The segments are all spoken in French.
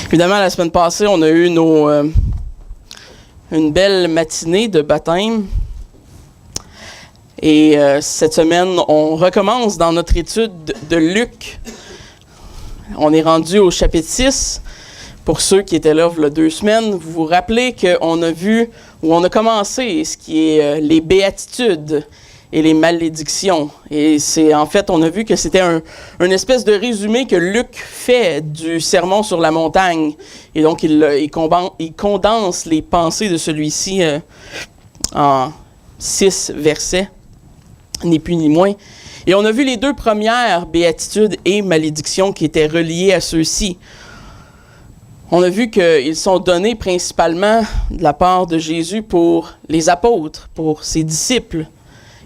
Évidemment, la semaine passée, on a eu une belle matinée de baptême. Et cette semaine, on recommence dans notre étude de Luc. On est rendu au chapitre 6. Pour ceux qui étaient là il y a 2 semaines, vous vous rappelez qu'on a vu, ou on a commencé ce qui est les béatitudes et les malédictions. Et en fait, on a vu que c'était une espèce de résumé que Luc fait du sermon sur la montagne. Et donc, il condense les pensées de celui-ci en 6 versets, ni plus ni moins. Et on a vu les 2 premières béatitudes et malédictions qui étaient reliées à ceux-ci. On a vu qu'ils sont donnés principalement de la part de Jésus pour les apôtres, pour ses disciples.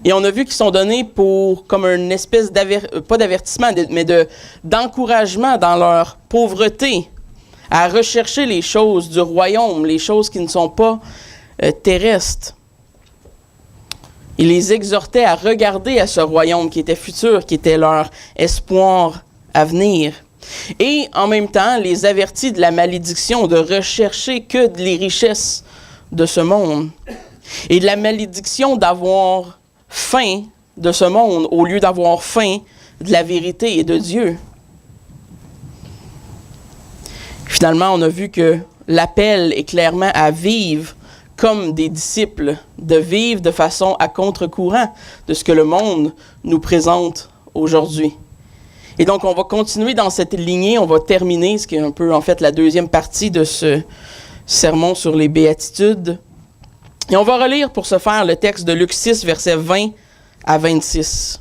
Et on a vu qu'ils sont donnés comme une espèce pas d'avertissement, mais d'encouragement dans leur pauvreté, à rechercher les choses du royaume, les choses qui ne sont pas terrestres. Il les exhortait à regarder à ce royaume qui était futur, qui était leur espoir à venir. Et en même temps, les avertit de la malédiction de rechercher que les richesses de ce monde. Et de la malédiction d'avoir faim de ce monde au lieu d'avoir faim de la vérité et de Dieu. Finalement, on a vu que l'appel est clairement à vivre comme des disciples, de vivre de façon à contre-courant de ce que le monde nous présente aujourd'hui. Et donc, on va continuer dans cette lignée, on va terminer, ce qui est un peu en fait la deuxième partie de ce sermon sur les béatitudes. Et on va relire pour ce faire le texte de Luc 6, versets 20 à 26.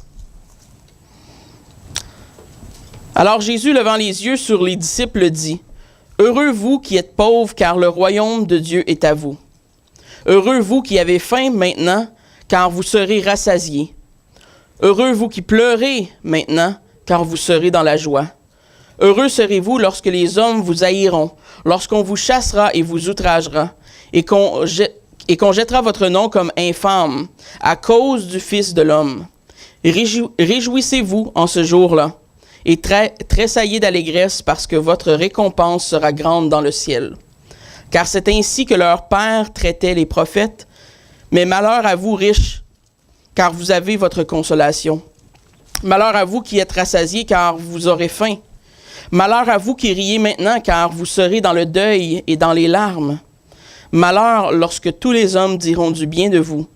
Alors Jésus, levant les yeux sur les disciples, dit : « Heureux vous qui êtes pauvres, car le royaume de Dieu est à vous. Heureux vous qui avez faim maintenant, car vous serez rassasiés. Heureux vous qui pleurez maintenant, car vous serez dans la joie. Heureux serez-vous lorsque les hommes vous haïront, lorsqu'on vous chassera et vous outragera, et qu'on jettera votre nom comme infâme à cause du Fils de l'homme. Réjouissez-vous en ce jour-là, et tressaillez d'allégresse parce que votre récompense sera grande dans le ciel. Car c'est ainsi que leur père traitait les prophètes. Mais malheur à vous riches, car vous avez votre consolation. Malheur à vous qui êtes rassasiés, car vous aurez faim. Malheur à vous qui riez maintenant, car vous serez dans le deuil et dans les larmes. Malheur lorsque tous les hommes diront du bien de vous,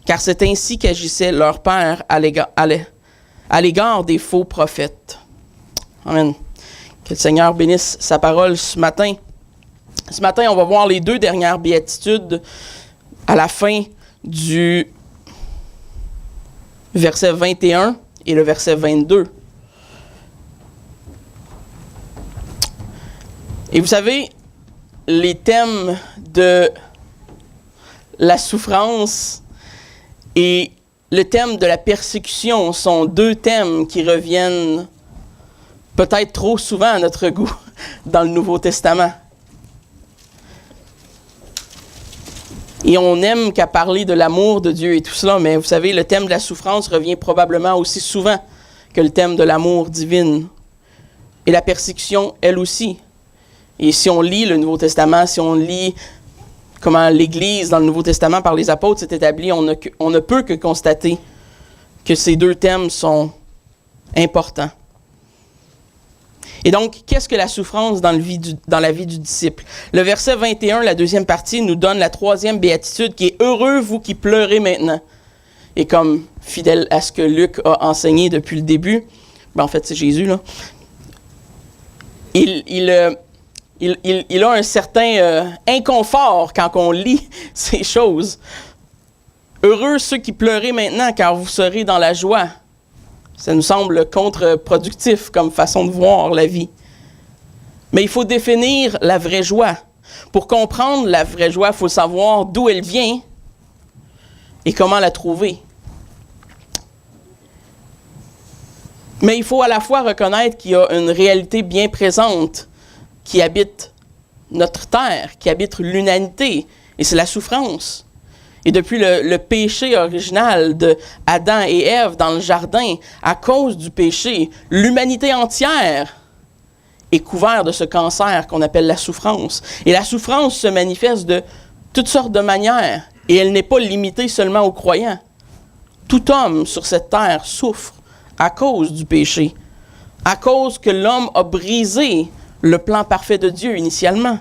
car c'est ainsi qu'agissait leur père à l'égard des faux prophètes. » Amen. Que le Seigneur bénisse sa parole ce matin. Ce matin, on va voir les 2 dernières béatitudes à la fin du verset 21 et le verset 22. Et vous savez, les thèmes de la souffrance et le thème de la persécution sont 2 thèmes qui reviennent peut-être trop souvent à notre goût dans le Nouveau Testament. Et on n'aime qu'à parler de l'amour de Dieu et tout cela, mais vous savez, le thème de la souffrance revient probablement aussi souvent que le thème de l'amour divin. Et la persécution, elle aussi. Et si on lit le Nouveau Testament, si on lit comment l'Église dans le Nouveau Testament par les apôtres s'est établie, on ne peut que constater que ces 2 thèmes sont importants. Et donc, qu'est-ce que la souffrance dans la vie du disciple? Le verset 21, la deuxième partie, nous donne la 3e béatitude qui est « Heureux vous qui pleurez maintenant ». Et comme fidèle à ce que Luc a enseigné depuis le début, en fait c'est Jésus, là, il a un certain inconfort quand on lit ces choses. « Heureux ceux qui pleurez maintenant, car vous serez dans la joie ». Ça nous semble contre-productif comme façon de voir la vie. Mais il faut définir la vraie joie. Pour comprendre la vraie joie, il faut savoir d'où elle vient et comment la trouver. Mais il faut à la fois reconnaître qu'il y a une réalité bien présente qui habite notre terre, qui habite l'humanité, et c'est la souffrance. Et depuis le péché original de Adam et Ève dans le jardin, à cause du péché, l'humanité entière est couvert de ce cancer qu'on appelle la souffrance. Et la souffrance se manifeste de toutes sortes de manières, et elle n'est pas limitée seulement aux croyants. Tout homme sur cette terre souffre à cause du péché, à cause que l'homme a brisé le plan parfait de Dieu initialement.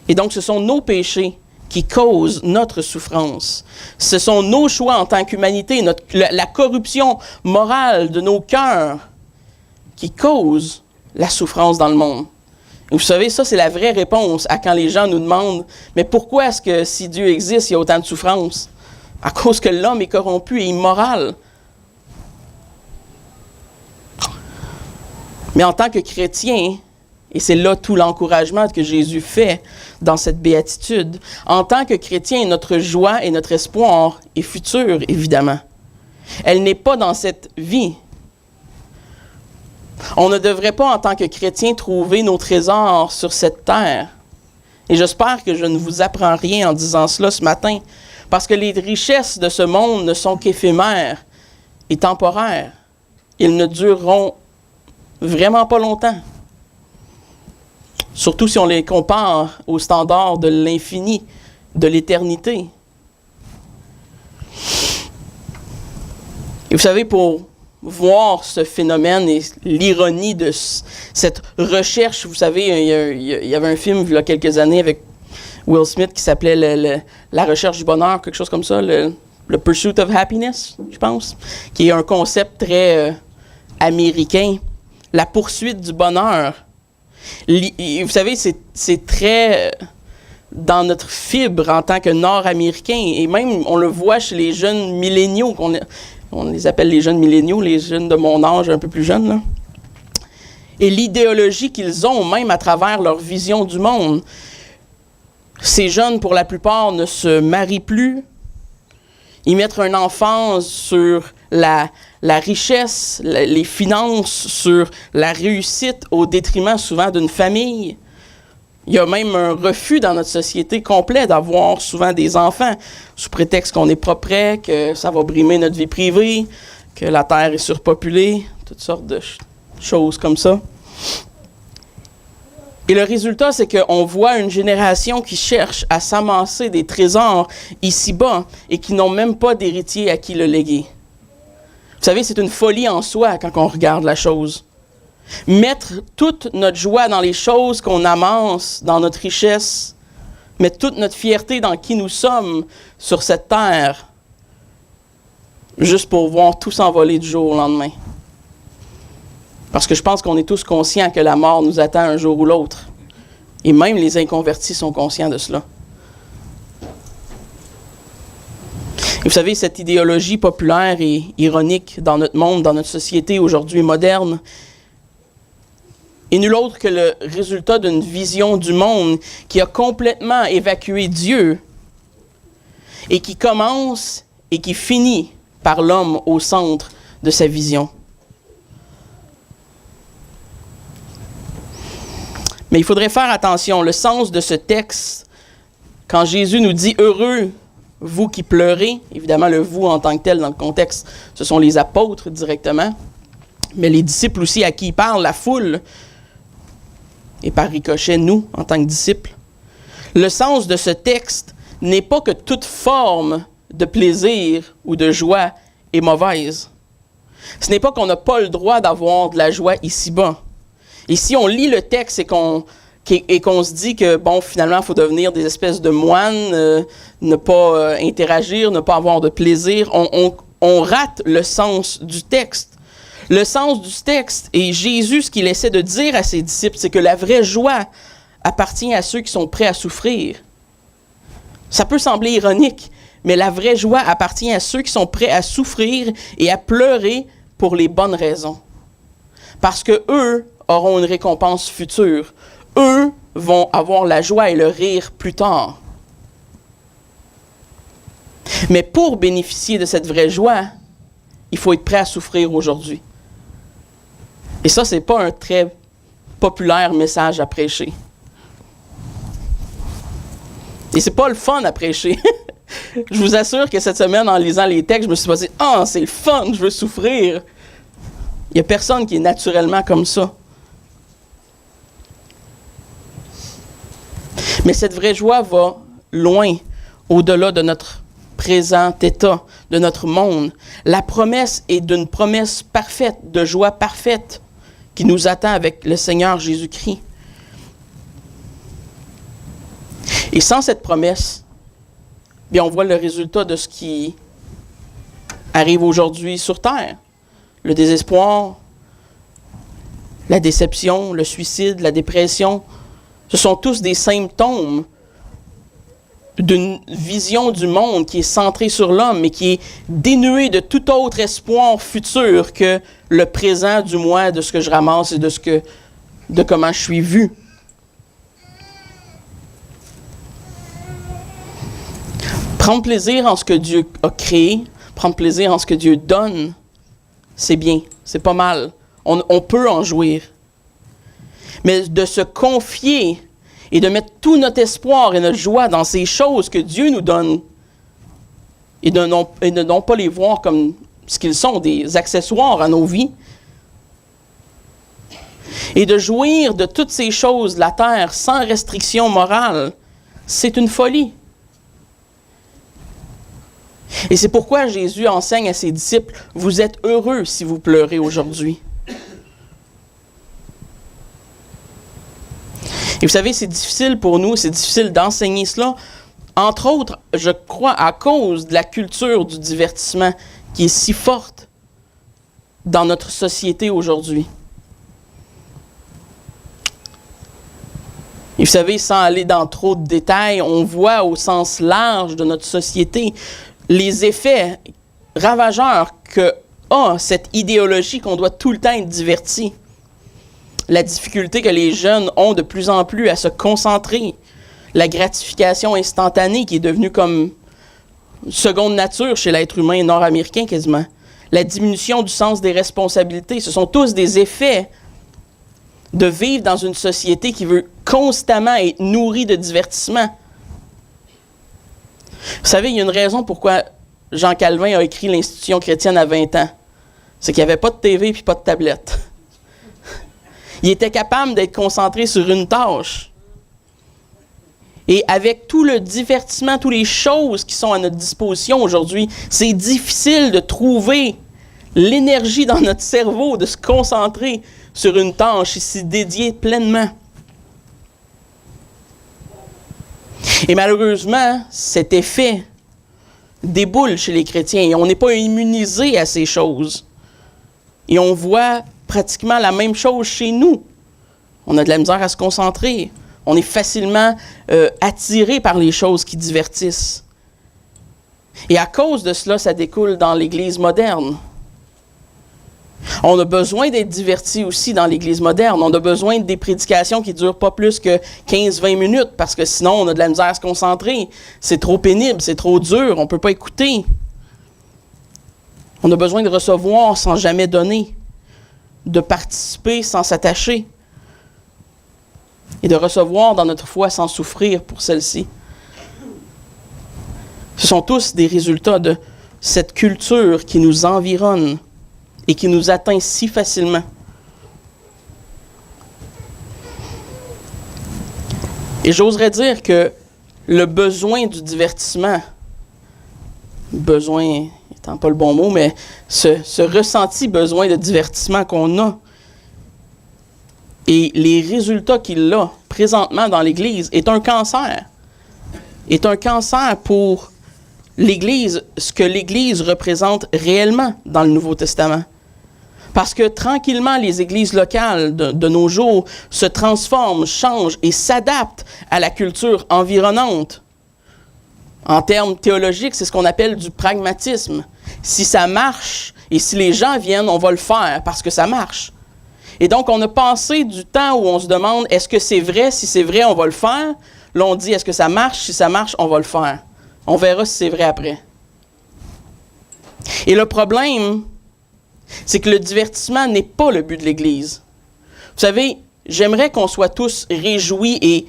Et donc, ce sont nos péchés qui causent notre souffrance. Ce sont nos choix en tant qu'humanité, la corruption morale de nos cœurs qui causent la souffrance dans le monde. Et vous savez, ça, c'est la vraie réponse à quand les gens nous demandent « Mais pourquoi est-ce que si Dieu existe, il y a autant de souffrance? » À cause que l'homme est corrompu et immoral. Mais en tant que chrétien, et c'est là tout l'encouragement que Jésus fait dans cette béatitude, en tant que chrétien, notre joie et notre espoir est futur, évidemment. Elle n'est pas dans cette vie. On ne devrait pas, en tant que chrétien, trouver nos trésors sur cette terre. Et j'espère que je ne vous apprends rien en disant cela ce matin, parce que les richesses de ce monde ne sont qu'éphémères et temporaires. Ils ne dureront vraiment pas longtemps. Surtout si on les compare aux standards de l'infini, de l'éternité. Et vous savez, pour voir ce phénomène et l'ironie de cette recherche, vous savez, il y avait un film il y a quelques années avec Will Smith qui s'appelait La recherche du bonheur, quelque chose comme ça, le Pursuit of Happiness, je pense, qui est un concept très américain, la poursuite du bonheur. Vous savez, c'est très dans notre fibre en tant que Nord-Américain, et même on le voit chez les jeunes milléniaux, on les appelle les jeunes milléniaux, les jeunes de mon âge, un peu plus jeunes, là. Et l'idéologie qu'ils ont, même à travers leur vision du monde. Ces jeunes, pour la plupart, ne se marient plus. Ils mettent un enfant sur la richesse, les finances, sur la réussite, au détriment souvent d'une famille. Il y a même un refus dans notre société complet d'avoir souvent des enfants, sous prétexte qu'on n'est pas prêt, que ça va brimer notre vie privée, que la Terre est surpopulée, toutes sortes de choses comme ça. Et le résultat, c'est qu'on voit une génération qui cherche à s'amasser des trésors ici-bas et qui n'ont même pas d'héritier à qui le léguer. Vous savez, c'est une folie en soi quand on regarde la chose. Mettre toute notre joie dans les choses qu'on amasse, dans notre richesse, mettre toute notre fierté dans qui nous sommes sur cette terre, juste pour voir tout s'envoler du jour au lendemain. Parce que je pense qu'on est tous conscients que la mort nous attend un jour ou l'autre. Et même les inconvertis sont conscients de cela. Et vous savez, cette idéologie populaire et ironique dans notre monde, dans notre société aujourd'hui moderne, est nul autre que le résultat d'une vision du monde qui a complètement évacué Dieu et qui commence et qui finit par l'homme au centre de sa vision. Mais il faudrait faire attention. Le sens de ce texte, quand Jésus nous dit « Heureux, vous qui pleurez », évidemment le « vous » en tant que tel dans le contexte, ce sont les apôtres directement, mais les disciples aussi à qui il parle, la foule, et par ricochet, nous, en tant que disciples. Le sens de ce texte n'est pas que toute forme de plaisir ou de joie est mauvaise. Ce n'est pas qu'on n'a pas le droit d'avoir de la joie ici-bas. Et si on lit le texte et qu'on se dit que, bon, finalement, il faut devenir des espèces de moines, ne pas interagir, ne pas avoir de plaisir, on rate le sens du texte. Le sens du texte, et Jésus, ce qu'il essaie de dire à ses disciples, c'est que la vraie joie appartient à ceux qui sont prêts à souffrir. Ça peut sembler ironique, mais la vraie joie appartient à ceux qui sont prêts à souffrir et à pleurer pour les bonnes raisons. Parce que eux auront une récompense future. Eux vont avoir la joie et le rire plus tard. Mais pour bénéficier de cette vraie joie, il faut être prêt à souffrir aujourd'hui. Et ça, c'est pas un très populaire message à prêcher. Et c'est pas le fun à prêcher. Je vous assure que cette semaine, en lisant les textes, je me suis dit « Ah, c'est le fun, je veux souffrir ». Il n'y a personne qui est naturellement comme ça. Mais cette vraie joie va loin, au-delà de notre présent état, de notre monde. La promesse est d'une promesse parfaite, de joie parfaite qui nous attend avec le Seigneur Jésus-Christ. Et sans cette promesse, bien, on voit le résultat de ce qui arrive aujourd'hui sur Terre. Le désespoir, la déception, le suicide, la dépression, ce sont tous des symptômes d'une vision du monde qui est centrée sur l'homme, mais qui est dénuée de tout autre espoir futur que le présent, du moins, de ce que je ramasse et de comment je suis vu. Prendre plaisir en ce que Dieu a créé, prendre plaisir en ce que Dieu donne, c'est bien, c'est pas mal. On peut en jouir. Mais de se confier et de mettre tout notre espoir et notre joie dans ces choses que Dieu nous donne et de non pas les voir comme ce qu'ils sont, des accessoires à nos vies, et de jouir de toutes ces choses de la terre sans restriction morale, c'est une folie. Et c'est pourquoi Jésus enseigne à ses disciples, « Vous êtes heureux si vous pleurez aujourd'hui. » Et vous savez, c'est difficile pour nous, c'est difficile d'enseigner cela, entre autres, je crois, à cause de la culture du divertissement qui est si forte dans notre société aujourd'hui. Et vous savez, sans aller dans trop de détails, on voit au sens large de notre société les effets ravageurs que a cette idéologie qu'on doit tout le temps être diverti. La difficulté que les jeunes ont de plus en plus à se concentrer, la gratification instantanée qui est devenue comme seconde nature chez l'être humain nord-américain quasiment, la diminution du sens des responsabilités, ce sont tous des effets de vivre dans une société qui veut constamment être nourrie de divertissement. Vous savez, il y a une raison pourquoi Jean Calvin a écrit l'Institution chrétienne à 20 ans. C'est qu'il n'y avait pas de TV et pas de tablette. Il était capable d'être concentré sur une tâche. Et avec tout le divertissement, toutes les choses qui sont à notre disposition aujourd'hui, c'est difficile de trouver l'énergie dans notre cerveau de se concentrer sur une tâche et s'y dédier pleinement. Et malheureusement, cet effet déboule chez les chrétiens et on n'est pas immunisé à ces choses. Et on voit pratiquement la même chose chez nous. On a de la misère à se concentrer. On est facilement attiré par les choses qui divertissent. Et à cause de cela, ça découle dans l'Église moderne. On a besoin d'être divertis aussi dans l'Église moderne. On a besoin des prédications qui ne durent pas plus que 15-20 minutes parce que sinon, on a de la misère à se concentrer. C'est trop pénible, c'est trop dur, on ne peut pas écouter. On a besoin de recevoir sans jamais donner, de participer sans s'attacher et de recevoir dans notre foi sans souffrir pour celle-ci. Ce sont tous des résultats de cette culture qui nous environne et qui nous atteint si facilement. Et j'oserais dire que le besoin du divertissement, besoin étant pas le bon mot, mais ce ressenti besoin de divertissement qu'on a et les résultats qu'il a présentement dans l'Église est un cancer. Est un cancer pour l'Église, ce que l'Église représente réellement dans le Nouveau Testament. Parce que tranquillement, les églises locales de nos jours se transforment, changent et s'adaptent à la culture environnante. En termes théologiques, c'est ce qu'on appelle du pragmatisme. Si ça marche et si les gens viennent, on va le faire parce que ça marche. Et donc, on a passé du temps où on se demande, est-ce que c'est vrai? Si c'est vrai, on va le faire. Là, on dit, est-ce que ça marche? Si ça marche, on va le faire. On verra si c'est vrai après. Et le problème, c'est que le divertissement n'est pas le but de l'Église. Vous savez, j'aimerais qu'on soit tous réjouis et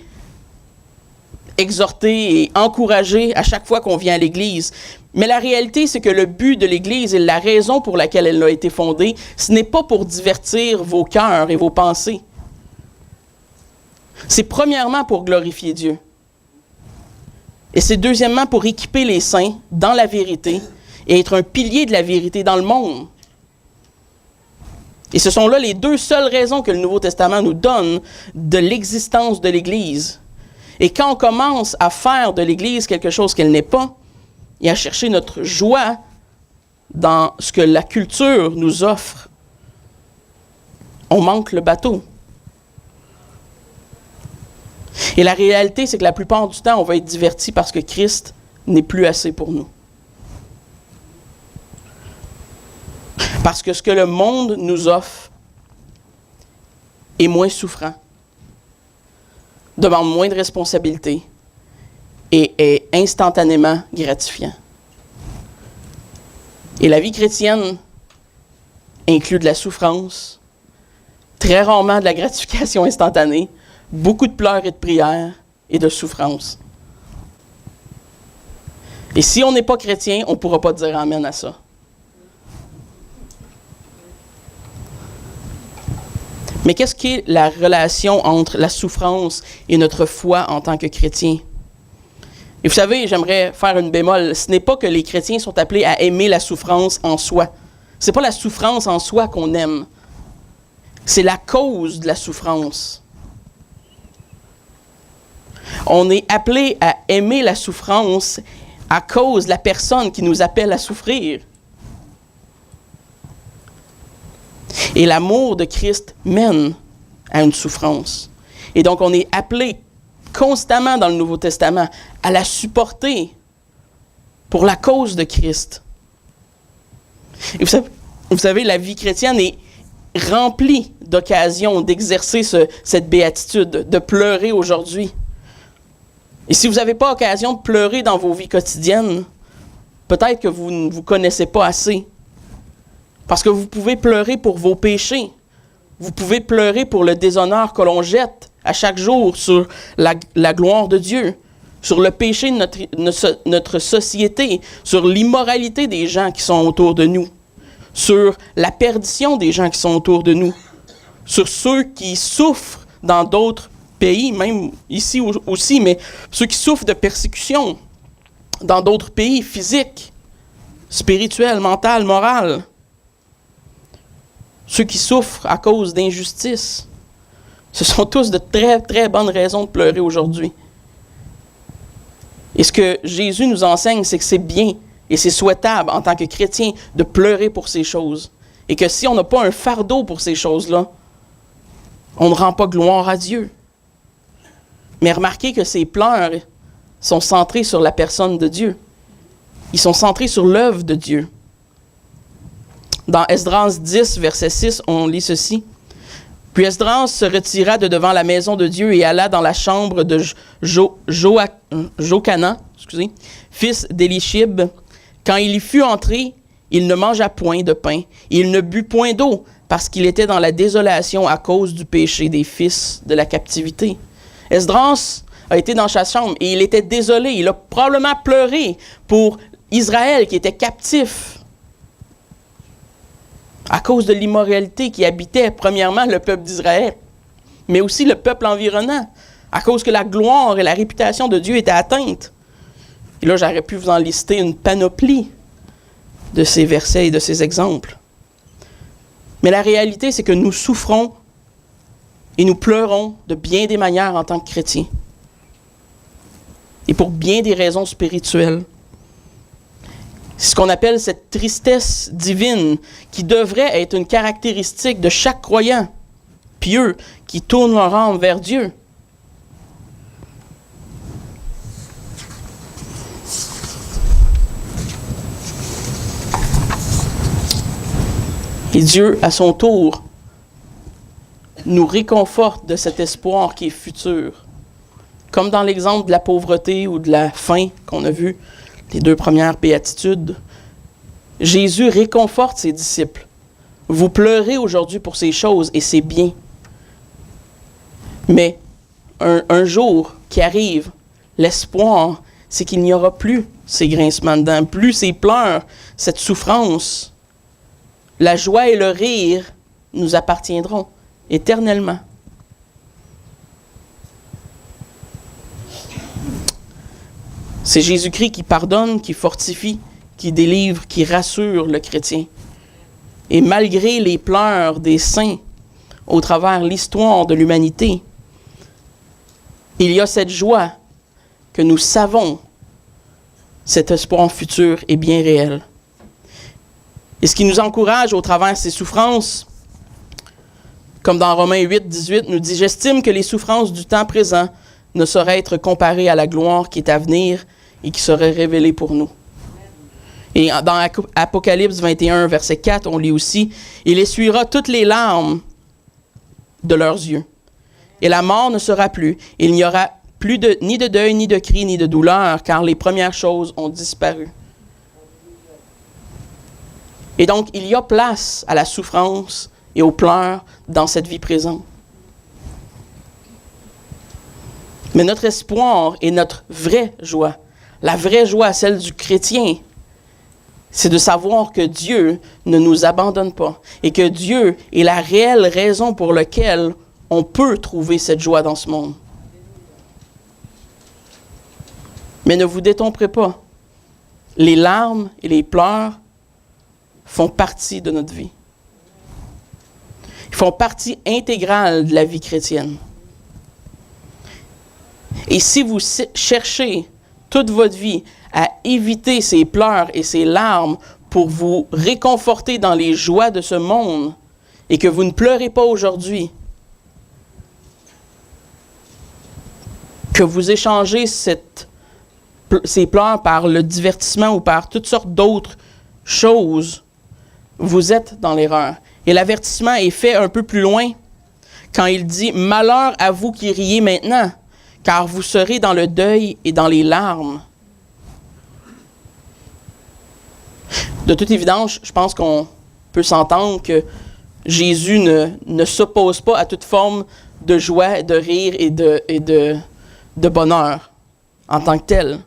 exhortés et encouragés à chaque fois qu'on vient à l'Église. Mais la réalité, c'est que le but de l'Église et la raison pour laquelle elle a été fondée, ce n'est pas pour divertir vos cœurs et vos pensées. C'est premièrement pour glorifier Dieu. Et c'est deuxièmement pour équiper les saints dans la vérité et être un pilier de la vérité dans le monde. Et ce sont là les deux seules raisons que le Nouveau Testament nous donne de l'existence de l'Église. Et quand on commence à faire de l'Église quelque chose qu'elle n'est pas, et à chercher notre joie dans ce que la culture nous offre, on manque le bateau. Et la réalité, c'est que la plupart du temps, on va être diverti parce que Christ n'est plus assez pour nous. Parce que ce que le monde nous offre est moins souffrant, demande moins de responsabilités et est instantanément gratifiant. Et la vie chrétienne inclut de la souffrance, très rarement de la gratification instantanée, beaucoup de pleurs et de prières et de souffrance. Et si on n'est pas chrétien, on ne pourra pas dire amen à ça. Mais qu'est-ce qu'est la relation entre la souffrance et notre foi en tant que chrétien? Et vous savez, j'aimerais faire une bémol. Ce n'est pas que les chrétiens sont appelés à aimer la souffrance en soi. Ce n'est pas la souffrance en soi qu'on aime. C'est la cause de la souffrance. On est appelé à aimer la souffrance à cause de la personne qui nous appelle à souffrir. Et l'amour de Christ mène à une souffrance. Et donc, on est appelé constamment dans le Nouveau Testament à la supporter pour la cause de Christ. Et vous savez, la vie chrétienne est remplie d'occasions d'exercer cette béatitude, de pleurer aujourd'hui. Et si vous n'avez pas occasion de pleurer dans vos vies quotidiennes, peut-être que vous ne vous connaissez pas assez. Parce que vous pouvez pleurer pour vos péchés. Vous pouvez pleurer pour le déshonneur que l'on jette à chaque jour sur la gloire de Dieu, sur le péché de notre société, sur l'immoralité des gens qui sont autour de nous, sur la perdition des gens qui sont autour de nous, sur ceux qui souffrent dans d'autres pays, même ici aussi, mais ceux qui souffrent de persécution dans d'autres pays, physiques, spirituels, mentales, morales. Ceux qui souffrent à cause d'injustice. Ce sont tous de très, très bonnes raisons de pleurer aujourd'hui. Et ce que Jésus nous enseigne, c'est que c'est bien et c'est souhaitable en tant que chrétien de pleurer pour ces choses. Et que si on n'a pas un fardeau pour ces choses-là, on ne rend pas gloire à Dieu. Mais remarquez que ces pleurs sont centrés sur la personne de Dieu. Ils sont centrés sur l'œuvre de Dieu. Dans Esdras 10, verset 6, on lit ceci. « Puis Esdras se retira de devant la maison de Dieu et alla dans la chambre de Jochanan, fils d'Élichib. Quand il y fut entré, il ne mangea point de pain, et il ne but point d'eau, parce qu'il était dans la désolation à cause du péché des fils de la captivité. » Esdras a été dans sa chambre et il était désolé. Il a probablement pleuré pour Israël qui était captif à cause de l'immoralité qui habitait premièrement le peuple d'Israël, mais aussi le peuple environnant, à cause que la gloire et la réputation de Dieu étaient atteintes. Et là, j'aurais pu vous en lister une panoplie de ces versets et de ces exemples. Mais la réalité, c'est que nous souffrons et nous pleurons de bien des manières en tant que chrétiens. Et pour bien des raisons spirituelles. C'est ce qu'on appelle cette tristesse divine qui devrait être une caractéristique de chaque croyant pieux qui tourne leur âme vers Dieu. Et Dieu, à son tour, nous réconforte de cet espoir qui est futur. Comme dans l'exemple de la pauvreté ou de la faim qu'on a vu, les deux premières béatitudes, Jésus réconforte ses disciples. Vous pleurez aujourd'hui pour ces choses et c'est bien. Mais un jour qui arrive, l'espoir, c'est qu'il n'y aura plus ces grincements de dents, plus ces pleurs, cette souffrance. La joie et le rire nous appartiendront éternellement. C'est Jésus-Christ qui pardonne, qui fortifie, qui délivre, qui rassure le chrétien. Et malgré les pleurs des saints au travers l'histoire de l'humanité, il y a cette joie que nous savons, cet espoir futur est bien réel. Et ce qui nous encourage au travers de ces souffrances, comme dans Romains 8, 18, nous dit « J'estime que les souffrances du temps présent ne sauraient être comparées à la gloire qui est à venir et qui serait révélée pour nous. » Et dans Apocalypse 21, verset 4, on lit aussi « Il essuiera toutes les larmes de leurs yeux. Et la mort ne sera plus. Il n'y aura plus ni de deuil, ni de cri, ni de douleur, car les premières choses ont disparu. » Et donc, il y a place à la souffrance et aux pleurs dans cette vie présente. Mais notre espoir et notre vraie joie, la vraie joie, celle du chrétien, c'est de savoir que Dieu ne nous abandonne pas et que Dieu est la réelle raison pour laquelle on peut trouver cette joie dans ce monde. Mais ne vous détromperez pas. Les larmes et les pleurs font partie de notre vie. Ils font partie intégrale de la vie chrétienne. Et si vous cherchez toute votre vie à éviter ces pleurs et ces larmes pour vous réconforter dans les joies de ce monde et que vous ne pleurez pas aujourd'hui, que vous échangez ces pleurs par le divertissement ou par toutes sortes d'autres choses, vous êtes dans l'erreur. Et l'avertissement est fait un peu plus loin quand il dit « Malheur à vous qui riez maintenant, car vous serez dans le deuil et dans les larmes. » De toute évidence, je pense qu'on peut s'entendre que Jésus ne s'oppose pas à toute forme de joie, de rire et de bonheur en tant que tel.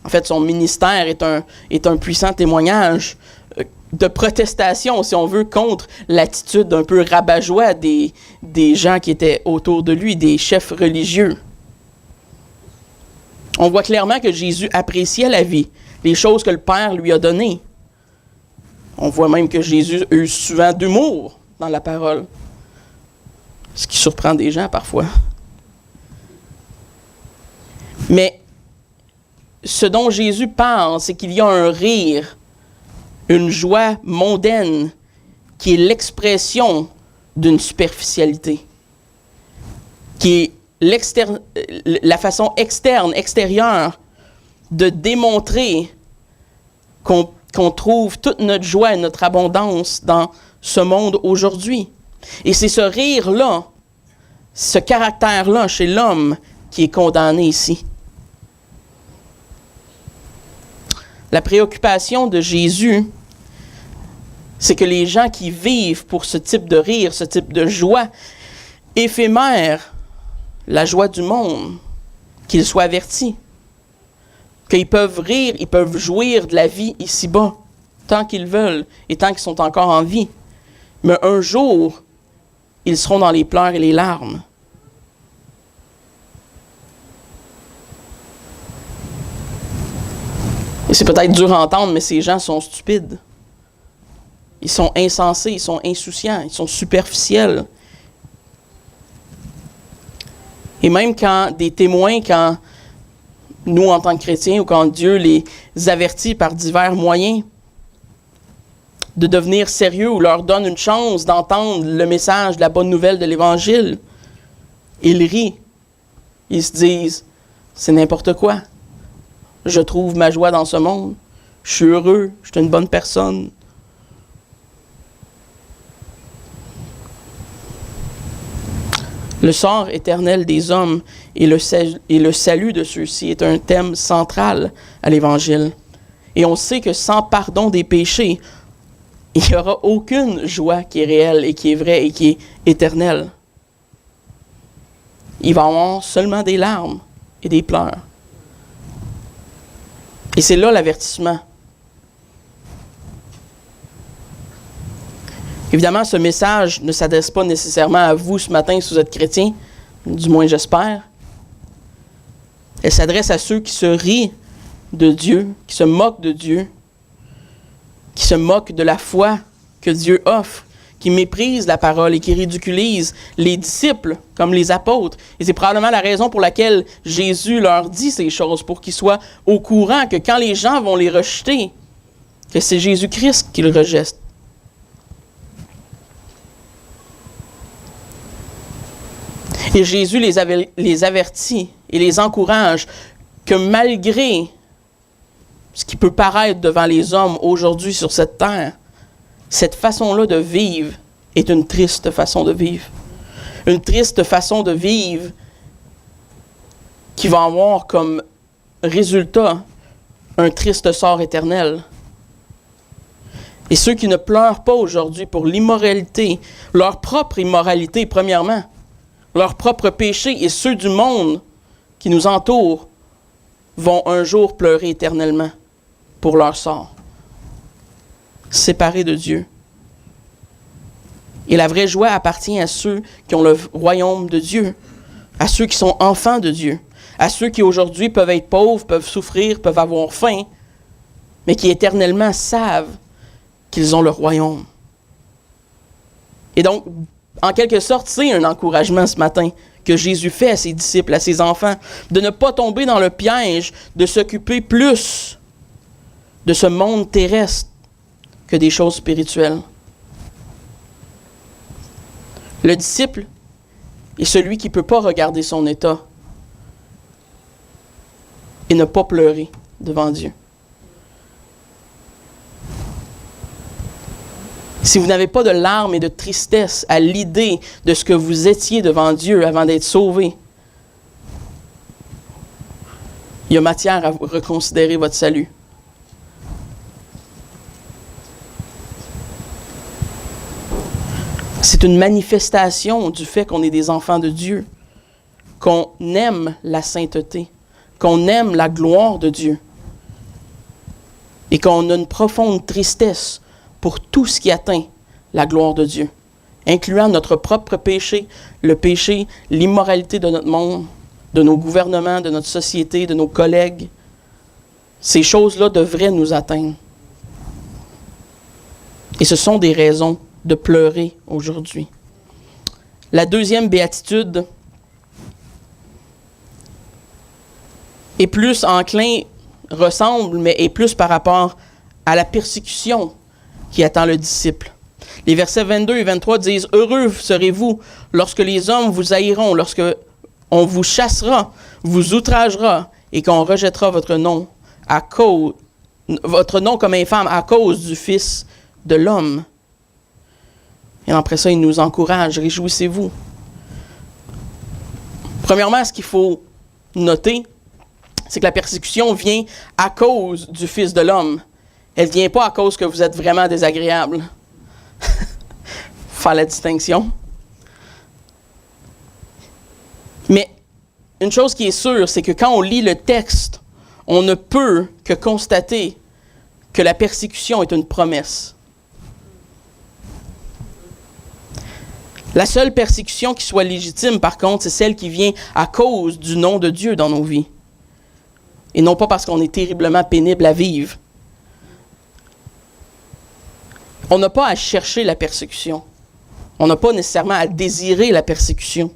En fait, son ministère est un puissant témoignage de protestation, si on veut, contre l'attitude un peu rabat-joie des gens qui étaient autour de lui, des chefs religieux. On voit clairement que Jésus appréciait la vie, les choses que le Père lui a données. On voit même que Jésus use souvent d'humour dans la parole, ce qui surprend des gens parfois. Mais ce dont Jésus parle, c'est qu'il y a un rire, une joie mondaine qui est l'expression d'une superficialité, qui est la façon extérieure de démontrer qu'on trouve toute notre joie et notre abondance dans ce monde aujourd'hui. Et c'est ce rire-là, ce caractère-là chez l'homme qui est condamné ici. La préoccupation de Jésus, c'est que les gens qui vivent pour ce type de rire, ce type de joie éphémère, la joie du monde, qu'ils soient avertis, qu'ils peuvent rire, ils peuvent jouir de la vie ici-bas, tant qu'ils veulent et tant qu'ils sont encore en vie. Mais un jour, ils seront dans les pleurs et les larmes. Et c'est peut-être dur à entendre, mais ces gens sont stupides. Ils sont insensés, ils sont insouciants, ils sont superficiels. Et même quand des témoins, quand nous, en tant que chrétiens, ou quand Dieu les avertit par divers moyens de devenir sérieux ou leur donne une chance d'entendre le message de la bonne nouvelle de l'Évangile, ils rient. Ils se disent, c'est n'importe quoi. Je trouve ma joie dans ce monde. Je suis heureux. Je suis une bonne personne. Le sort éternel des hommes et le salut de ceux-ci est un thème central à l'Évangile. Et on sait que sans pardon des péchés, il n'y aura aucune joie qui est réelle et qui est vraie et qui est éternelle. Il va y avoir seulement des larmes et des pleurs. Et c'est là l'avertissement. Évidemment, ce message ne s'adresse pas nécessairement à vous ce matin si vous êtes chrétien, du moins j'espère. Elle s'adresse à ceux qui se rient de Dieu, qui se moquent de Dieu, qui se moquent de la foi que Dieu offre, qui méprisent la parole et qui ridiculisent les disciples comme les apôtres. Et c'est probablement la raison pour laquelle Jésus leur dit ces choses, pour qu'ils soient au courant que quand les gens vont les rejeter, que c'est Jésus-Christ qu'ils rejettent. Et Jésus les avertit et les encourage que malgré ce qui peut paraître devant les hommes aujourd'hui sur cette terre, cette façon-là de vivre est une triste façon de vivre. Une triste façon de vivre qui va avoir comme résultat un triste sort éternel. Et ceux qui ne pleurent pas aujourd'hui pour l'immoralité, leur propre immoralité premièrement, leur propre péché et ceux du monde qui nous entourent, vont un jour pleurer éternellement pour leur sort, séparés de Dieu. Et la vraie joie appartient à ceux qui ont le royaume de Dieu, à ceux qui sont enfants de Dieu, à ceux qui aujourd'hui peuvent être pauvres, peuvent souffrir, peuvent avoir faim, mais qui éternellement savent qu'ils ont le royaume. Et donc, en quelque sorte, c'est un encouragement ce matin que Jésus fait à ses disciples, à ses enfants, de ne pas tomber dans le piège de s'occuper plus de ce monde terrestre que des choses spirituelles. Le disciple est celui qui ne peut pas regarder son état et ne pas pleurer devant Dieu. Si vous n'avez pas de larmes et de tristesse à l'idée de ce que vous étiez devant Dieu avant d'être sauvé, il y a matière à reconsidérer votre salut. C'est une manifestation du fait qu'on est des enfants de Dieu, qu'on aime la sainteté, qu'on aime la gloire de Dieu et qu'on a une profonde tristesse pour tout ce qui atteint la gloire de Dieu, incluant notre propre péché, le péché, l'immoralité de notre monde, de nos gouvernements, de notre société, de nos collègues. Ces choses-là devraient nous atteindre. Et ce sont des raisons de pleurer aujourd'hui. La deuxième béatitude est plus enclin, ressemble, mais est plus par rapport à la persécution qui attend le disciple. Les versets 22 et 23 disent « Heureux serez-vous lorsque les hommes vous haïront, lorsque on vous chassera, vous outragera et qu'on rejettera votre nom comme infâme à cause du Fils de l'homme. » Et après ça, il nous encourage, réjouissez-vous. Premièrement, ce qu'il faut noter, c'est que la persécution vient à cause du Fils de l'homme. Elle ne vient pas à cause que vous êtes vraiment désagréable. Faire la distinction. Mais une chose qui est sûre, c'est que quand on lit le texte, on ne peut que constater que la persécution est une promesse. La seule persécution qui soit légitime, par contre, c'est celle qui vient à cause du nom de Dieu dans nos vies. Et non pas parce qu'on est terriblement pénible à vivre. On n'a pas à chercher la persécution. On n'a pas nécessairement à désirer la persécution.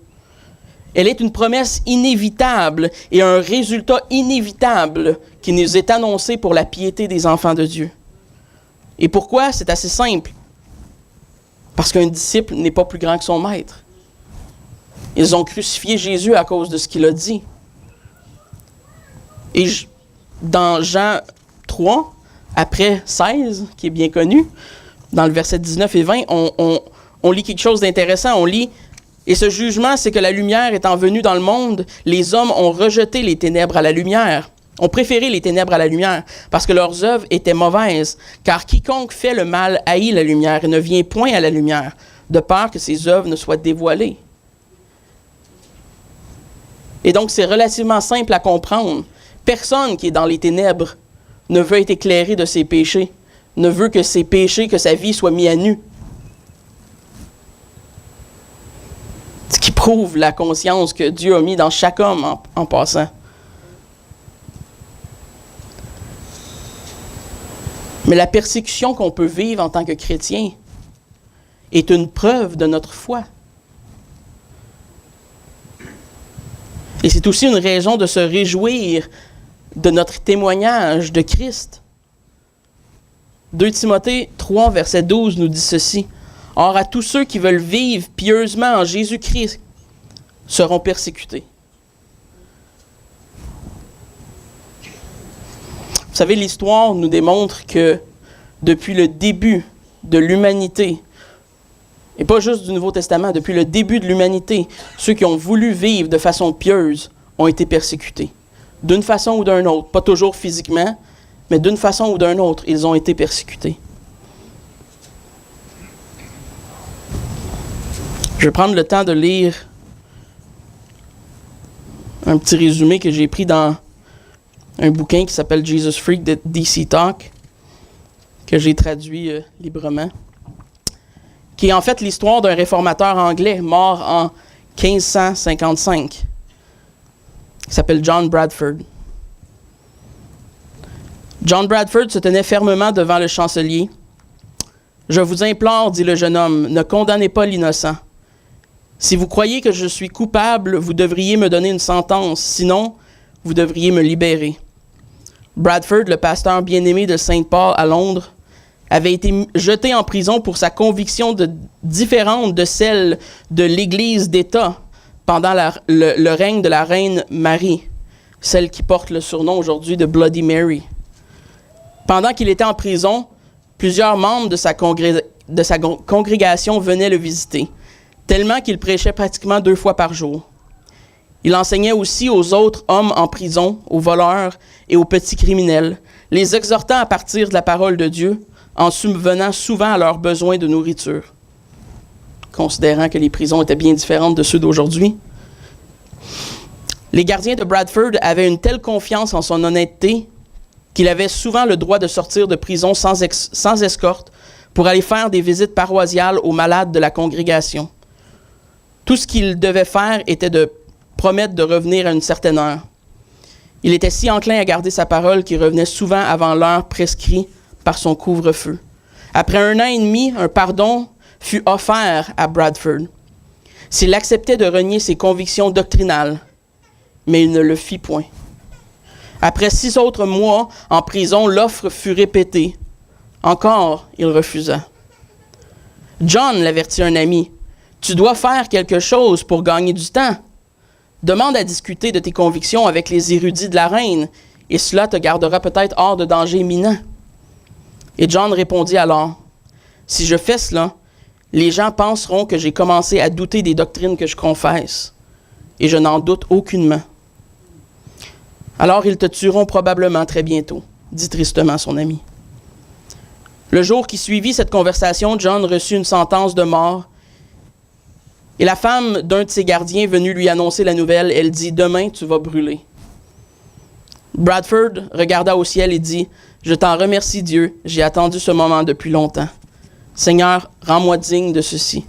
Elle est une promesse inévitable et un résultat inévitable qui nous est annoncé pour la piété des enfants de Dieu. Et pourquoi? C'est assez simple. Parce qu'un disciple n'est pas plus grand que son maître. Ils ont crucifié Jésus à cause de ce qu'il a dit. Et dans Jean 3, après 16, qui est bien connu, dans le verset 19 et 20, on lit quelque chose d'intéressant. On lit « Et ce jugement, c'est que la lumière étant venue dans le monde, les hommes ont rejeté les ténèbres à la lumière, ont préféré les ténèbres à la lumière, parce que leurs œuvres étaient mauvaises. Car quiconque fait le mal haït la lumière et ne vient point à la lumière, de peur que ses œuvres ne soient dévoilées. » Et donc, c'est relativement simple à comprendre. Personne qui est dans les ténèbres ne veut être éclairé de ses péchés, ne veut que ses péchés, que sa vie soit mise à nu. Ce qui prouve la conscience que Dieu a mis dans chaque homme en passant. Mais la persécution qu'on peut vivre en tant que chrétien est une preuve de notre foi. Et c'est aussi une raison de se réjouir de notre témoignage de Christ. 2 Timothée 3, verset 12 nous dit ceci. « Or, à tous ceux qui veulent vivre pieusement en Jésus-Christ seront persécutés. » Vous savez, l'histoire nous démontre que depuis le début de l'humanité, et pas juste du Nouveau Testament, depuis le début de l'humanité, ceux qui ont voulu vivre de façon pieuse ont été persécutés. D'une façon ou d'une autre, pas toujours physiquement, mais d'une façon ou d'une autre, ils ont été persécutés. Je vais prendre le temps de lire un petit résumé que j'ai pris dans un bouquin qui s'appelle Jesus Freak de DC Talk, que j'ai traduit librement, qui est en fait l'histoire d'un réformateur anglais mort en 1555, qui s'appelle John Bradford. John Bradford se tenait fermement devant le chancelier. « Je vous implore, dit le jeune homme, ne condamnez pas l'innocent. Si vous croyez que je suis coupable, vous devriez me donner une sentence, sinon, vous devriez me libérer. » Bradford, le pasteur bien-aimé de Saint Paul à Londres, avait été jeté en prison pour sa conviction différente de celle de l'Église d'État pendant le règne de la reine Marie, celle qui porte le surnom aujourd'hui de Bloody Mary. Pendant qu'il était en prison, plusieurs membres de sa congrégation venaient le visiter, tellement qu'il prêchait pratiquement 2 fois par jour. Il enseignait aussi aux autres hommes en prison, aux voleurs et aux petits criminels, les exhortant à partir de la parole de Dieu, en subvenant souvent à leurs besoins de nourriture. Considérant que les prisons étaient bien différentes de ceux d'aujourd'hui. Les gardiens de Bradford avaient une telle confiance en son honnêteté qu'il avait souvent le droit de sortir de prison sans escorte pour aller faire des visites paroissiales aux malades de la congrégation. Tout ce qu'il devait faire était de promettre de revenir à une certaine heure. Il était si enclin à garder sa parole qu'il revenait souvent avant l'heure prescrite par son couvre-feu. Après 1 an et demi, un pardon fut offert à Bradford s'il acceptait de renier ses convictions doctrinales, mais il ne le fit point. Après 6 autres mois en prison, l'offre fut répétée. Encore, il refusa. John, l'avertit un ami, tu dois faire quelque chose pour gagner du temps. Demande à discuter de tes convictions avec les érudits de la reine, et cela te gardera peut-être hors de danger imminent. Et John répondit alors, « Si je fais cela, les gens penseront que j'ai commencé à douter des doctrines que je confesse, et je n'en doute aucunement. Alors ils te tueront probablement très bientôt, » dit tristement son ami. Le jour qui suivit cette conversation, John reçut une sentence de mort, et la femme d'un de ses gardiens venue lui annoncer la nouvelle, elle dit, « Demain, tu vas brûler. » Bradford regarda au ciel et dit, « Je t'en remercie, Dieu, j'ai attendu ce moment depuis longtemps. Seigneur, rends-moi digne de ceci. »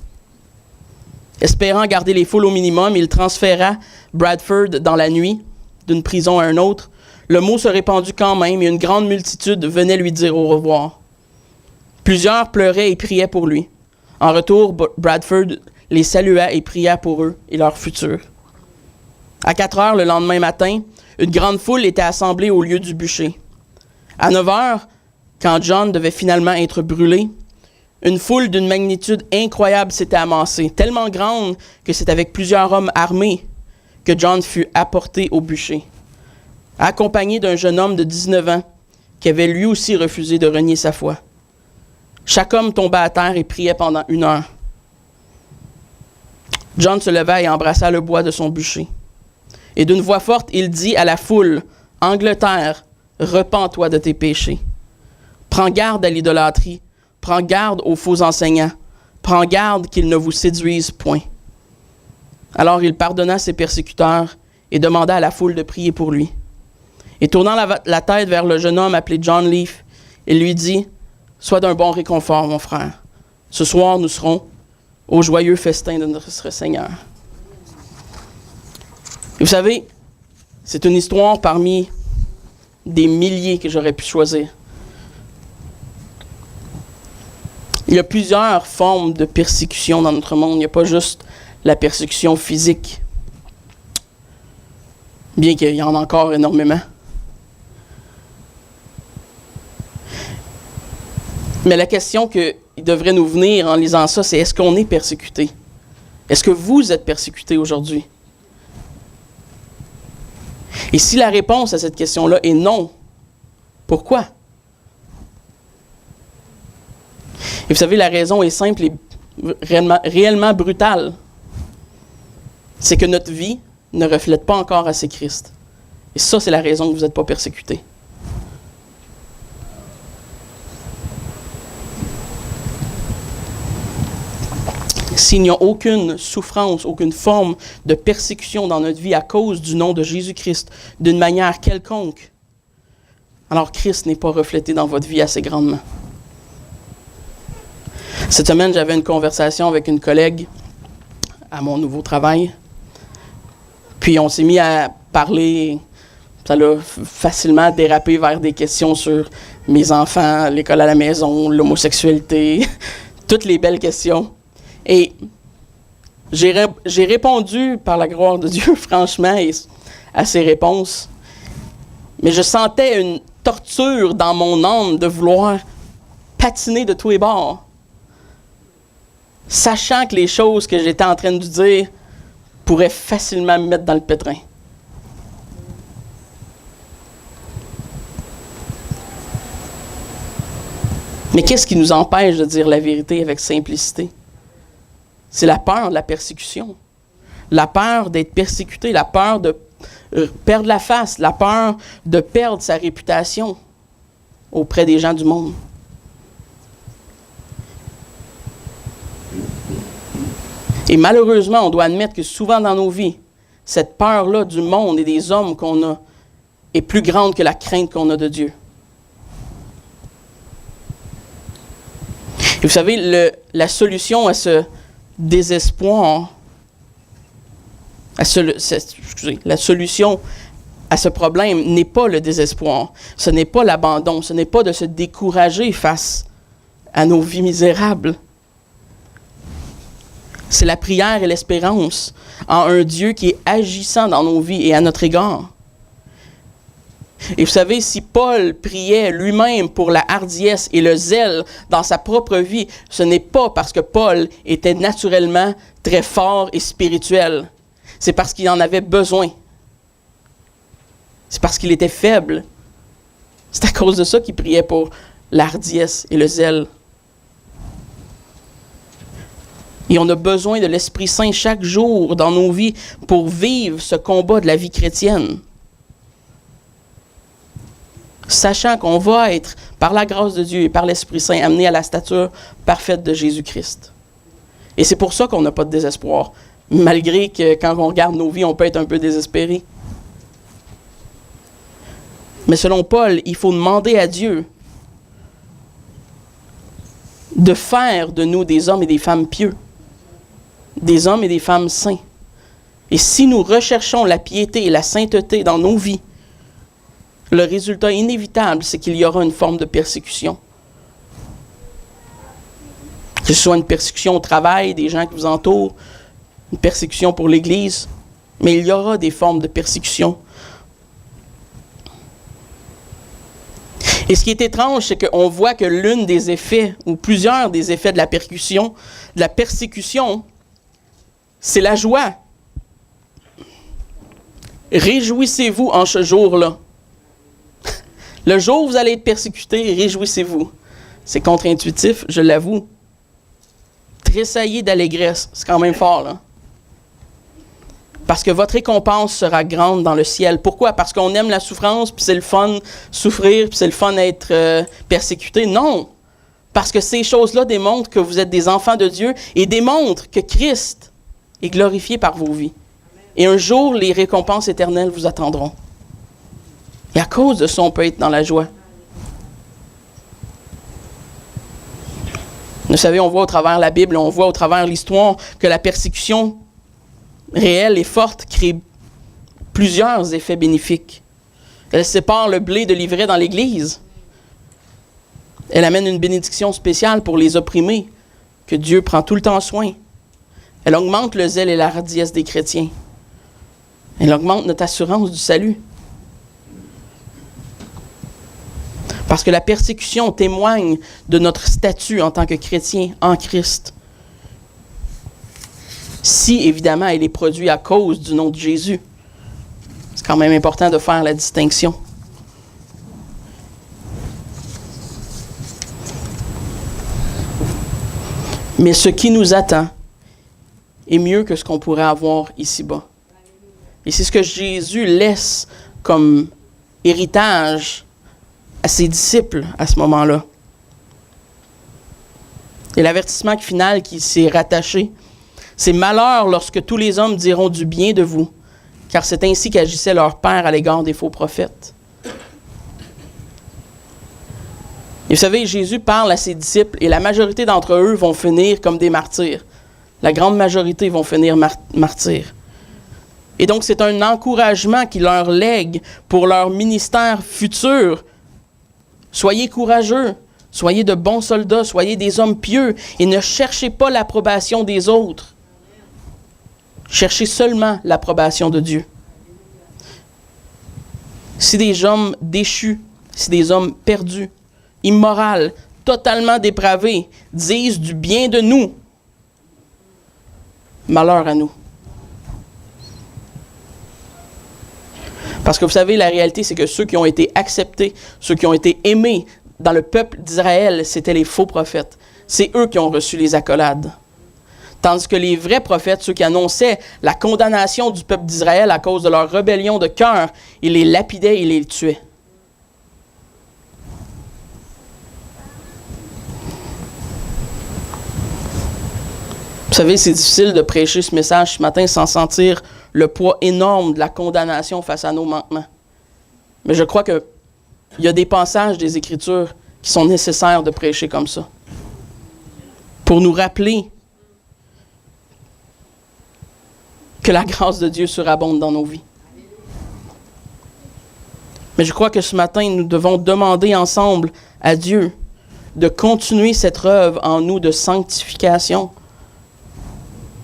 Espérant garder les foules au minimum, il transféra Bradford dans la nuit, d'une prison à une autre. Le mot se répandit quand même et une grande multitude venait lui dire au revoir. Plusieurs pleuraient et priaient pour lui. En retour, Bradford les salua et pria pour eux et leur futur. À 4 heures le lendemain matin, une grande foule était assemblée au lieu du bûcher. À 9 heures, quand John devait finalement être brûlé, une foule d'une magnitude incroyable s'était amassée, tellement grande que c'est avec plusieurs hommes armés que John fut apporté au bûcher, accompagné d'un jeune homme de 19 ans qui avait lui aussi refusé de renier sa foi. Chaque homme tomba à terre et priait pendant 1 heure. John se leva et embrassa le bois de son bûcher. Et d'une voix forte, il dit à la foule, « Angleterre, repens-toi de tes péchés. Prends garde à l'idolâtrie, prends garde aux faux enseignants, prends garde qu'ils ne vous séduisent point. » Alors il pardonna ses persécuteurs et demanda à la foule de prier pour lui. Et tournant la tête vers le jeune homme appelé John Leaf, il lui dit, « Sois d'un bon réconfort, mon frère. Ce soir, nous serons au joyeux festin de notre Seigneur. » Et vous savez, c'est une histoire parmi des milliers que j'aurais pu choisir. Il y a plusieurs formes de persécution dans notre monde. Il n'y a pas juste la persécution physique, bien qu'il y en a encore énormément. Mais la question qui devrait nous venir en lisant ça, c'est est-ce qu'on est persécuté? Est-ce que vous êtes persécuté aujourd'hui? Et si la réponse à cette question-là est non, pourquoi? Et vous savez, la raison est simple et réellement brutale. C'est que notre vie ne reflète pas encore assez Christ. Et ça, c'est la raison que vous n'êtes pas persécutés. S'il n'y a aucune souffrance, aucune forme de persécution dans notre vie à cause du nom de Jésus-Christ, d'une manière quelconque, alors Christ n'est pas reflété dans votre vie assez grandement. Cette semaine, j'avais une conversation avec une collègue à mon nouveau travail. Puis on s'est mis à parler, ça l'a facilement dérapé vers des questions sur mes enfants, l'école à la maison, l'homosexualité, toutes les belles questions. Et j'ai répondu par la gloire de Dieu, franchement, à ces réponses. Mais je sentais une torture dans mon âme de vouloir patiner de tous les bords, sachant que les choses que j'étais en train de dire pourraient facilement me mettre dans le pétrin. Mais qu'est-ce qui nous empêche de dire la vérité avec simplicité? C'est la peur de la persécution, la peur d'être persécuté, la peur de perdre la face, la peur de perdre sa réputation auprès des gens du monde. Et malheureusement, on doit admettre que souvent dans nos vies, cette peur-là du monde et des hommes qu'on a est plus grande que la crainte qu'on a de Dieu. Et vous savez, la solution à ce désespoir, la solution à ce problème n'est pas le désespoir, ce n'est pas l'abandon, ce n'est pas de se décourager face à nos vies misérables. C'est la prière et l'espérance en un Dieu qui est agissant dans nos vies et à notre égard. Et vous savez, si Paul priait lui-même pour la hardiesse et le zèle dans sa propre vie, ce n'est pas parce que Paul était naturellement très fort et spirituel. C'est parce qu'il en avait besoin. C'est parce qu'il était faible. C'est à cause de ça qu'il priait pour la hardiesse et le zèle. Et on a besoin de l'Esprit Saint chaque jour dans nos vies pour vivre ce combat de la vie chrétienne. Sachant qu'on va être, par la grâce de Dieu et par l'Esprit Saint, amené à la stature parfaite de Jésus-Christ. Et c'est pour ça qu'on n'a pas de désespoir, malgré que quand on regarde nos vies, on peut être un peu désespéré. Mais selon Paul, il faut demander à Dieu de faire de nous des hommes et des femmes pieux, des hommes et des femmes saints. Et si nous recherchons la piété et la sainteté dans nos vies, le résultat inévitable, c'est qu'il y aura une forme de persécution. Que ce soit une persécution au travail, des gens qui vous entourent, une persécution pour l'Église, mais il y aura des formes de persécution. Et ce qui est étrange, c'est qu'on voit que l'une des effets, ou plusieurs des effets de la persécution, c'est la joie. Réjouissez-vous en ce jour-là. Le jour où vous allez être persécuté, réjouissez-vous. C'est contre-intuitif, je l'avoue. Tressaillez d'allégresse, c'est quand même fort, là. Parce que votre récompense sera grande dans le ciel. Pourquoi? Parce qu'on aime la souffrance, puis c'est le fun souffrir, puis c'est le fun être persécuté. Non! Parce que ces choses-là démontrent que vous êtes des enfants de Dieu et démontrent que Christ est glorifié par vos vies. Et un jour, les récompenses éternelles vous attendront. Et à cause de ça, on peut être dans la joie. Vous savez, on voit au travers la Bible, on voit au travers l'histoire que la persécution réelle et forte crée plusieurs effets bénéfiques. Elle sépare le blé de l'ivraie dans l'Église. Elle amène une bénédiction spéciale pour les opprimés, que Dieu prend tout le temps soin. Elle augmente le zèle et la hardiesse des chrétiens. Elle augmente notre assurance du salut. Parce que la persécution témoigne de notre statut en tant que chrétien en Christ. Si, évidemment, elle est produite à cause du nom de Jésus. C'est quand même important de faire la distinction. Mais ce qui nous attend est mieux que ce qu'on pourrait avoir ici-bas. Et c'est ce que Jésus laisse comme héritage à ses disciples à ce moment-là. Et l'avertissement final qui s'est rattaché, c'est « Malheur lorsque tous les hommes diront du bien de vous, car c'est ainsi qu'agissait leur Père à l'égard des faux prophètes. » Et vous savez, Jésus parle à ses disciples et la majorité d'entre eux vont finir comme des martyrs. La grande majorité vont finir martyrs. Et donc, c'est un encouragement qu'il leur lègue pour leur ministère futur. Soyez courageux, soyez de bons soldats, soyez des hommes pieux et ne cherchez pas l'approbation des autres. Cherchez seulement l'approbation de Dieu. Si des hommes déchus, si des hommes perdus, immoraux, totalement dépravés, disent du bien de nous, malheur à nous. Parce que vous savez, la réalité, c'est que ceux qui ont été acceptés, ceux qui ont été aimés dans le peuple d'Israël, c'était les faux prophètes. C'est eux qui ont reçu les accolades. Tandis que les vrais prophètes, ceux qui annonçaient la condamnation du peuple d'Israël à cause de leur rébellion de cœur, ils les lapidaient et les tuaient. Vous savez, c'est difficile de prêcher ce message ce matin sans sentir le poids énorme de la condamnation face à nos manquements. Mais je crois qu'il y a des passages des Écritures qui sont nécessaires de prêcher comme ça. Pour nous rappeler que la grâce de Dieu surabonde dans nos vies. Mais je crois que ce matin, nous devons demander ensemble à Dieu de continuer cette œuvre en nous de sanctification,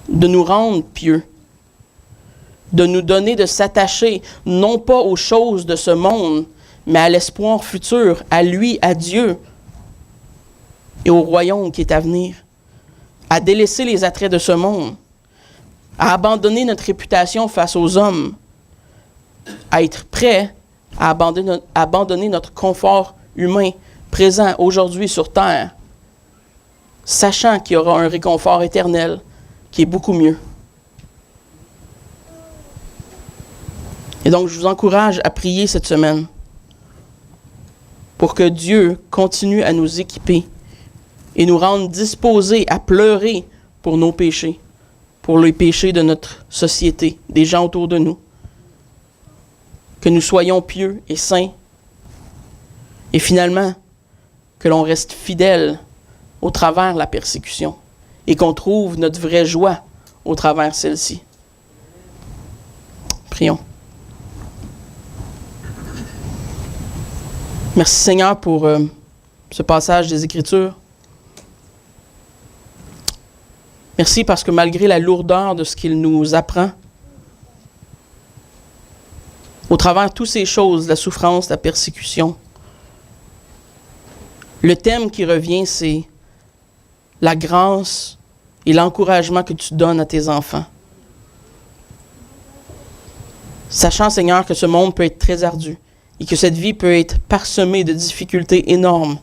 de nous rendre pieux, de nous donner de s'attacher non pas aux choses de ce monde, mais à l'espoir futur, à lui, à Dieu et au royaume qui est à venir, à délaisser les attraits de ce monde, à abandonner notre réputation face aux hommes, à être prêt à abandonner notre confort humain présent aujourd'hui sur terre, sachant qu'il y aura un réconfort éternel qui est beaucoup mieux. Et donc, je vous encourage à prier cette semaine pour que Dieu continue à nous équiper et nous rendre disposés à pleurer pour nos péchés, pour les péchés de notre société, des gens autour de nous. Que nous soyons pieux et saints et finalement, que l'on reste fidèle au travers de la persécution et qu'on trouve notre vraie joie au travers celle-ci. Prions. Merci Seigneur pour ce passage des Écritures. Merci parce que malgré la lourdeur de ce qu'il nous apprend, au travers de toutes ces choses, la souffrance, la persécution, le thème qui revient, c'est la grâce et l'encouragement que tu donnes à tes enfants. Sachant, Seigneur, que ce monde peut être très ardu et que cette vie peut être parsemée de difficultés énormes.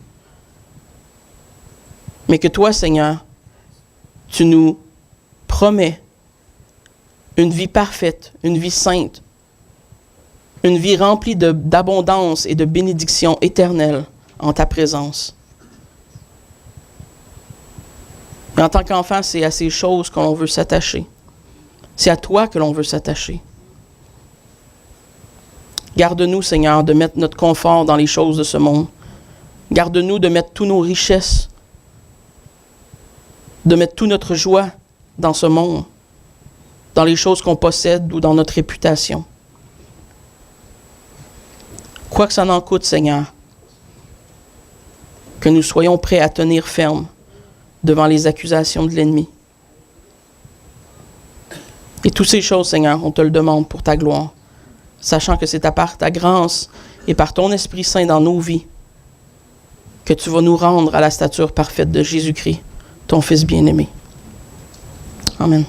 Mais que toi, Seigneur, tu nous promets une vie parfaite, une vie sainte, une vie remplie d'abondance et de bénédiction éternelle en ta présence. Et en tant qu'enfant, c'est à ces choses que l'on veut s'attacher. C'est à toi que l'on veut s'attacher. Garde-nous, Seigneur, de mettre notre confort dans les choses de ce monde. Garde-nous de mettre toutes nos richesses, de mettre toute notre joie dans ce monde, dans les choses qu'on possède ou dans notre réputation. Quoi que ça en coûte, Seigneur. que nous soyons prêts à tenir ferme devant les accusations de l'ennemi. Et toutes ces choses, Seigneur, on te le demande pour ta gloire, sachant que c'est par ta grâce et par ton Esprit Saint dans nos vies que tu vas nous rendre à la stature parfaite de Jésus-Christ, ton Fils bien-aimé. Amen.